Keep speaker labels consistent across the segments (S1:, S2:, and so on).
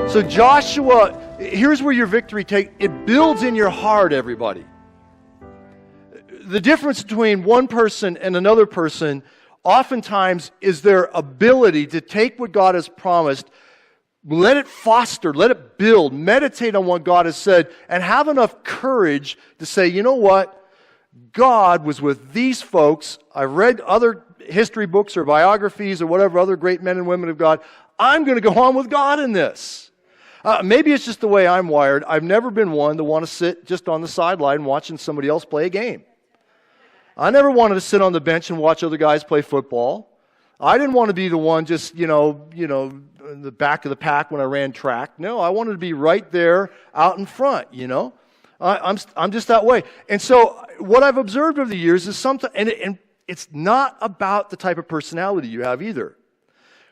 S1: So Joshua, here's where your victory it builds in your heart, everybody. The difference between one person and another person oftentimes is their ability to take what God has promised, let it foster, let it build, meditate on what God has said, and have enough courage to say, you know what? God was with these folks. I've read other history books or biographies or whatever, other great men and women of God. I'm going to go on with God in this. Maybe it's just the way I'm wired. I've never been one to want to sit just on the sideline watching somebody else play a game. I never wanted to sit on the bench and watch other guys play football. I didn't want to be the one just, in the back of the pack when I ran track. No, I wanted to be right there out in front, I'm just that way. And so what I've observed over the years is sometimes, and it's not about the type of personality you have either.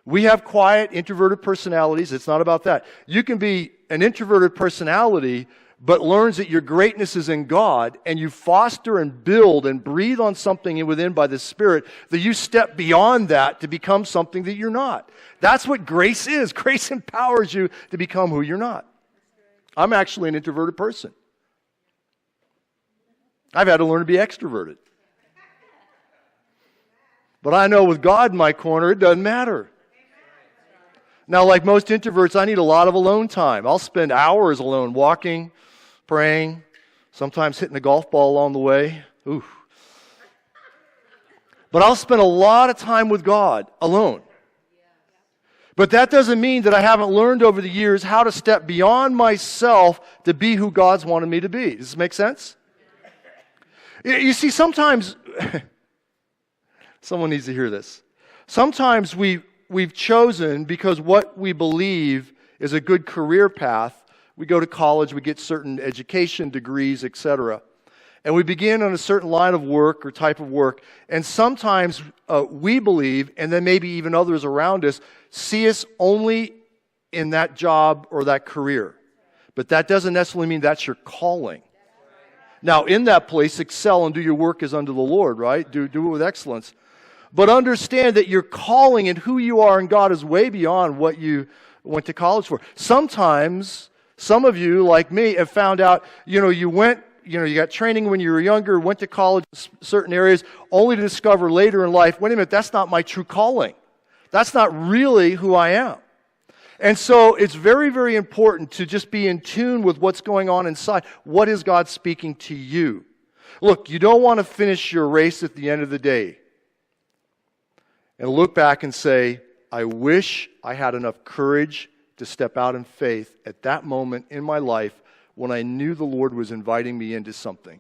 S1: We have quiet, introverted personalities. It's not about that. You can be an introverted personality, but learns that your greatness is in God, and you foster and build and breathe on something within by the Spirit, that you step beyond that to become something that you're not. That's what grace is. Grace empowers you to become who you're not. I'm actually an introverted person. I've had to learn to be extroverted. But I know with God in my corner, it doesn't matter. Now, like most introverts, I need a lot of alone time. I'll spend hours alone walking, praying, sometimes hitting a golf ball along the way. Ooh. But I'll spend a lot of time with God alone. But that doesn't mean that I haven't learned over the years how to step beyond myself to be who God's wanted me to be. Does this make sense? You see, sometimes, someone needs to hear this. Sometimes we've chosen, because what we believe is a good career path, we go to college, we get certain education, degrees, etc. And we begin on a certain line of work or type of work. And sometimes we believe, and then maybe even others around us, see us only in that job or that career. But that doesn't necessarily mean that's your calling. Now, in that place, excel and do your work as unto the Lord, right? Do it with excellence. But understand that your calling and who you are in God is way beyond what you went to college for. Sometimes, some of you, like me, have found out, you got training when you were younger, went to college in certain areas, only to discover later in life, wait a minute, that's not my true calling. That's not really who I am. And so it's very, very important to just be in tune with what's going on inside. What is God speaking to you? Look, you don't want to finish your race at the end of the day and look back and say, I wish I had enough courage to step out in faith at that moment in my life when I knew the Lord was inviting me into something.